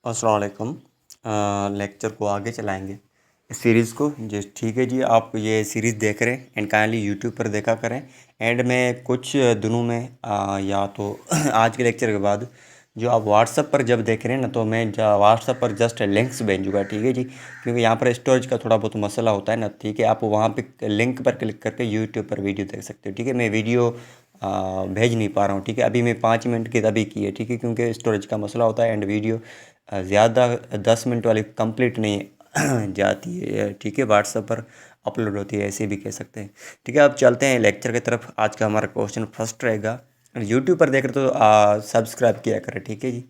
अस्सलाम वालेकुम। लेक्चर को आगे चलाएंगे इस सीरीज़ को जी। ठीक है जी, आप ये सीरीज़ देख रहे हैं एंड काइंडली यूट्यूब पर देखा करें। एंड में कुछ दिनों में या तो आज के लेक्चर के बाद जो आप व्हाट्सअप पर जब देख रहे हैं ना, तो मैं व्हाट्सअप पर जस्ट लिंक्स भेजूँगा। ठीक है जी, क्योंकि यहाँ पर स्टोरेज का थोड़ा बहुत मसला होता है ना। ठीक है, आप वहाँ पे लिंक पर क्लिक करके यूट्यूब पर वीडियो देख सकते हो। ठीक है, मैं वीडियो भेज नहीं पा रहा हूँ। ठीक है, अभी मैं 5 मिनट की तभी की है। ठीक है, क्योंकि स्टोरेज का मसला होता है एंड वीडियो ज़्यादा 10 मिनट वाली कंप्लीट नहीं जाती है। ठीक है, व्हाट्सएप पर अपलोड होती है, ऐसे भी कह सकते हैं। ठीक है, अब चलते हैं लेक्चर की तरफ। आज का हमारा क्वेश्चन फर्स्ट रहेगा। यूट्यूब पर देख रहे तो सब्सक्राइब किया करें। ठीक है जी,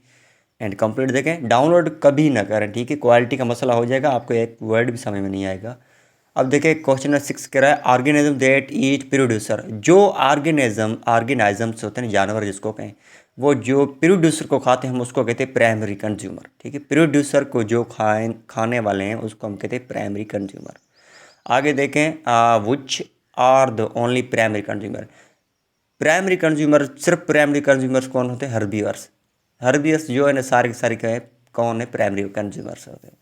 एंड कंप्लीट देखें, डाउनलोड कभी ना करें। ठीक है, क्वालिटी का मसला हो जाएगा, आपको एक वर्ड भी समझ में नहीं आएगा। अब देखिए क्वेश्चन नंबर 6 कह रहा है ऑर्गेनिज्म दैट ईट प्रोड्यूसर। जो ऑर्गेनिजम्स होते हैं, जानवर जिसको कहें, वो जो प्रोड्यूसर को खाते हैं हम उसको कहते हैं प्राइमरी कंज्यूमर। ठीक है, प्रोड्यूसर को जो खाने वाले हैं उसको हम कहते हैं प्राइमरी कंज्यूमर। आगे देखें which are the only primary consumer. Primary consumer, सिर्फ प्राइमरी कंज्यूमर्स कौन होते हैं? हर्बीवर्स। हर्बीवर्स जो है ना, सारे के सारे कहें कौन है? प्राइमरी कंज्यूमर्स होते हैं।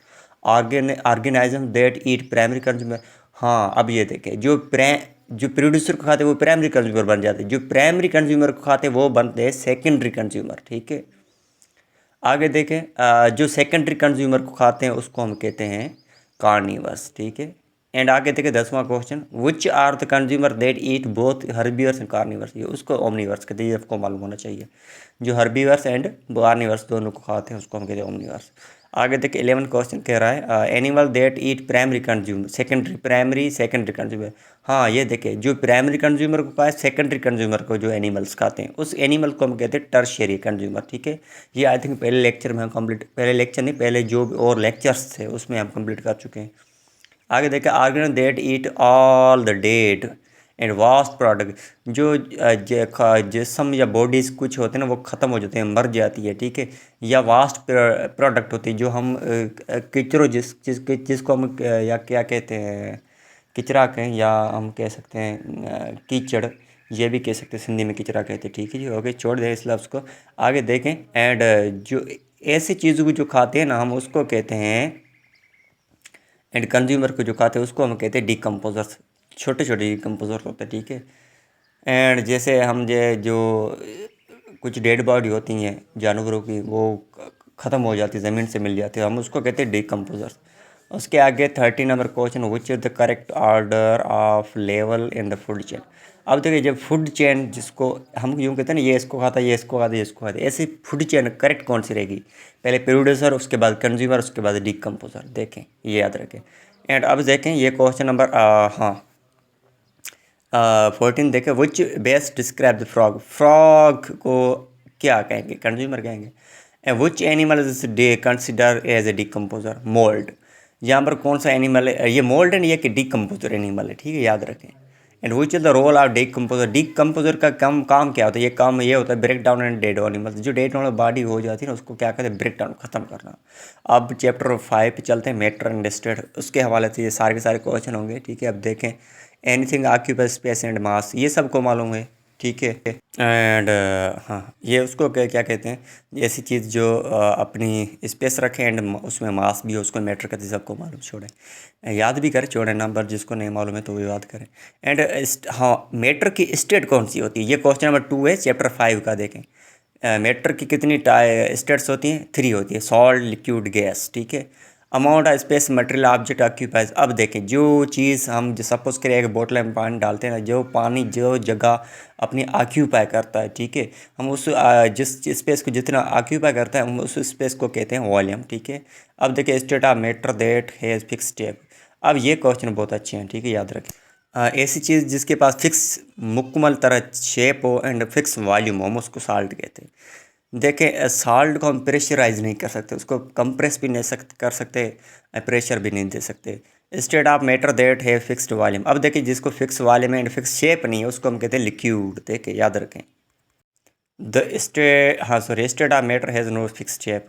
Organism that eat primary consumer. हाँ, अब ये देखें, जो प्रोड्यूसर को खाते हैं वो प्राइमरी कंज्यूमर बन जाते हैं, जो प्राइमरी कंज्यूमर को खाते हैं वो बनते हैं सेकेंडरी कंज्यूमर। ठीक है, आगे देखें जो सेकेंडरी कंज्यूमर को खाते हैं उसको हम कहते हैं कार्निवर्स। ठीक है, एंड आगे देखें 10वां question, which are the consumer that eat both herbivores and carnivores. ये उसको ओमनीवर्स कहते हैं, ये आपको मालूम होना चाहिए। जो हर्बीवर्स एंड कार्निवर्स दोनों को खाते हैं उसको हम कहते हैं ओमनीवर्स। आगे देखिए 11 क्वेश्चन कह रहा है animal that eat primary consumer secondary primary secondary consumer. हाँ, ये देखिए, जो प्राइमरी कंज्यूमर को खाए सेकेंडरी कंज्यूमर को जो एनिमल्स खाते हैं उस एनिमल को हम कहते हैं टर्शियरी कंज्यूमर। ठीक है, ये आई थिंक पहले लेक्चर में हम कंप्लीट, पहले लेक्चर नहीं, पहले जो और लेक्चर्स थे उसमें हम कंप्लीट कर चुके हैं। आगे देखें organ that eat all the dead and waste product. जो जिसम या बॉडीज कुछ होते हैं ना वो ख़त्म हो जाते हैं, मर जाती है। ठीक है, या वास्ट प्रोडक्ट होती है जो हम किचरो जिसको हम या क्या कहते हैं, किचरा कहें या हम कह सकते हैं कीचड़, ये भी कह सकते हैं, सिंधी में किचरा कहते हैं। ठीक है जी, ओके, छोड़ दें इस लफ्ज़ को। आगे देखें एंड जो ऐसी चीज़ों को जो खाते हैं ना हम उसको कहते हैं, एंड कंज्यूमर को जो खाते हैं उसको हम कहते हैं डिकम्पोजर्स। छोटे छोटे डिकम्पोजर्स होते हैं। ठीक है, एंड जैसे हम जो कुछ डेड बॉडी होती हैं जानवरों की, वो ख़त्म हो जाती है, ज़मीन से मिल जाती है, हम उसको कहते हैं डिकम्पोजर्स। उसके आगे 13 number question, which is the correct order of level in the food chain. अब देखिए, जब फूड चेन जिसको हम यूँ कहते हैं ना, ये इसको खाता है, ये इसको खाता है, ये इसको खाता है, ऐसी फूड चेन करेक्ट कौन सी रहेगी? पहले प्रोड्यूसर, उसके बाद कंज्यूमर, उसके बाद डिकम्पोजर। देखें, ये याद रखें। एंड अब देखें ये क्वेश्चन नंबर 14 देखें, which best describe the frog. Frog को क्या कहेंगे? कंज्यूमर कहेंगे। And which animal is they consider as a decomposer. Mould. यहाँ पर कौन सा एनिमल है? ये मोल्ड है, ये कि डिकम्पोजर एनिमल है। ठीक है, याद रखें। And which is the role of decomposer. Decomposer का काम क्या होता है? ये काम ये होता है break down and dead animals. जो डेड एनिमल बॉडी हो जाती है ना उसको क्या कहते हैं? ब्रेक डाउन, ख़त्म करना। अब चैप्टर 5 पे चलते हैं, मैटर एंड स्टेट। उसके हवाले से ये सारे के सारे क्वेश्चन होंगे। ठीक है, अब देखें anything occupy space and mass, ये सबको मालूम है। ठीक है, एंड हाँ, ये उसको क्या क्या कहते हैं? ऐसी चीज़ जो अपनी स्पेस रखे एंड उसमें मास भी हो, उसको मैटर कहते हैं, सबको मालूम। छोड़ें, याद भी करें, छोड़ें नंबर, जिसको नहीं मालूम है तो वो याद करें। एंड हाँ, मैटर की स्टेट कौन सी होती है? ये क्वेश्चन नंबर 2 है चैप्टर 5 का। देखें मैटर की कितनी स्टेट्स होती हैं? 3 होती है, सॉल्ट, लिक्विड, गैस। ठीक है, amount of space material object occupies. अब देखें, जो चीज़ हम सपोज करें एक बोतल में पानी डालते हैं ना, जो पानी जो जगह अपनी ऑक्यूपाई करता है, ठीक है, हम उस जिस स्पेस को जितना ऑक्यूपाई करता है हम उस स्पेस को कहते हैं वॉल्यूम। ठीक है, अब देखिए state of matter that has fix step. अब ये क्वेश्चन बहुत अच्छे हैं। ठीक है, याद रखें ऐसी चीज़ जिसके पास फिक्स मुकम्मल तरह शेप हो एंड फिक्स वॉल्यूम हो, हम उसको साल्ट कहते हैं। देखें साल्ट को हम प्रेशराइज नहीं कर सकते, उसको कंप्रेस भी नहीं कर सकते, प्रेशर भी नहीं दे सकते। स्टेट ऑफ मैटर दैट है फिक्स्ड वॉल्यूम। अब देखिए जिसको fix volume and fix shape नहीं है उसको हम कहते हैं लिक्विड। देखें, याद रखें। हाँ sorry, state of matter has no fix shape.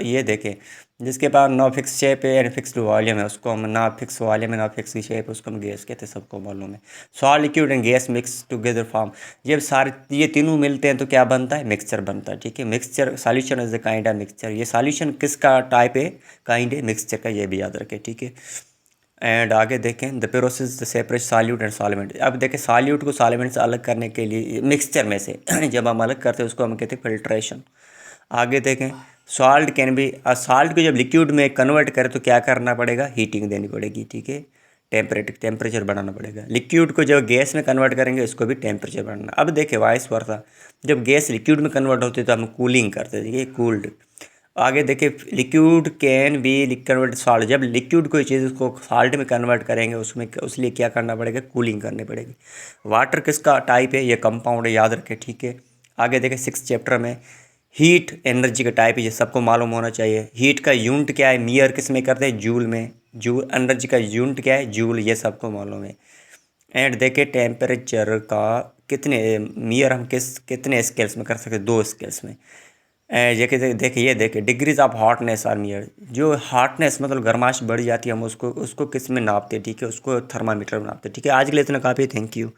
ये देखें, जिसके पास नो फिक्स शेप है यानी फिक्स्ड वॉल्यूम है उसको हम ना फिक्स वॉल्यूम है ना फिक्स शेप, उसको हम गैस कहते हैं, सबको मालूम है। Solid, liquid and gas mix together form, जब सारे ये तीनों मिलते हैं तो क्या बनता है, मिक्सचर बनता है। ठीक है, mixture solution is the kind of mixture. ये सॉल्यूशन किसका टाइप है, काइंड है मिक्सचर का, ये भी याद रखें। ठीक है, एंड आगे देखें the process the separate solute and solvent. अब देखें सॉल्यूट को सॉल्वेंट से अलग करने के लिए मिक्सचर में से जब हम अलग करते हैं उसको हम कहते हैं फिल्ट्रेशन। आगे देखें सॉल्ट कैन बी, सॉल्ट को जब लिक्विड में कन्वर्ट करें तो क्या करना पड़ेगा, हीटिंग देनी पड़ेगी। ठीक है, टेम्परेचर बढ़ाना पड़ेगा। लिक्विड को जब गैस में कन्वर्ट करेंगे इसको भी टेम्परेचर बढ़ाना। अब देखें वाइस वर्सा, जब गैस लिक्विड में कन्वर्ट होती है तो हम कूलिंग करते हैं, ठीक है, कूल्ड। आगे देखिए liquid can be convert salt, जब लिक्विड कोई चीज़ उसको सॉल्ट में कन्वर्ट करेंगे उसमें उसलिए क्या करना पड़ेगा, कूलिंग करनी पड़ेगी। वाटर किसका टाइप है, ये कंपाउंड है, याद रखें। ठीक है, आगे देखें 6 चैप्टर में हीट एनर्जी का टाइप है, ये सबको मालूम होना चाहिए। हीट का यूनिट क्या है, मियर किस में करते हैं, जूल में। जूल, एनर्जी का यूनिट क्या है, जूल, ये सबको मालूम है। एंड देखिए टेम्परेचर का कितने मियर हम कितने स्केल्स में कर सकते हैं, 2 स्केल्स में। देखिए ये देखिए degrees of hotness are measure, जो हॉटनेस मतलब गर्माश बढ़ जाती है हम उसको उसको किस में नापते हैं, ठीक है, उसको थर्मामीटर में नापते हैं। ठीक है, आज के लिए इतना काफ़ी, थैंक यू।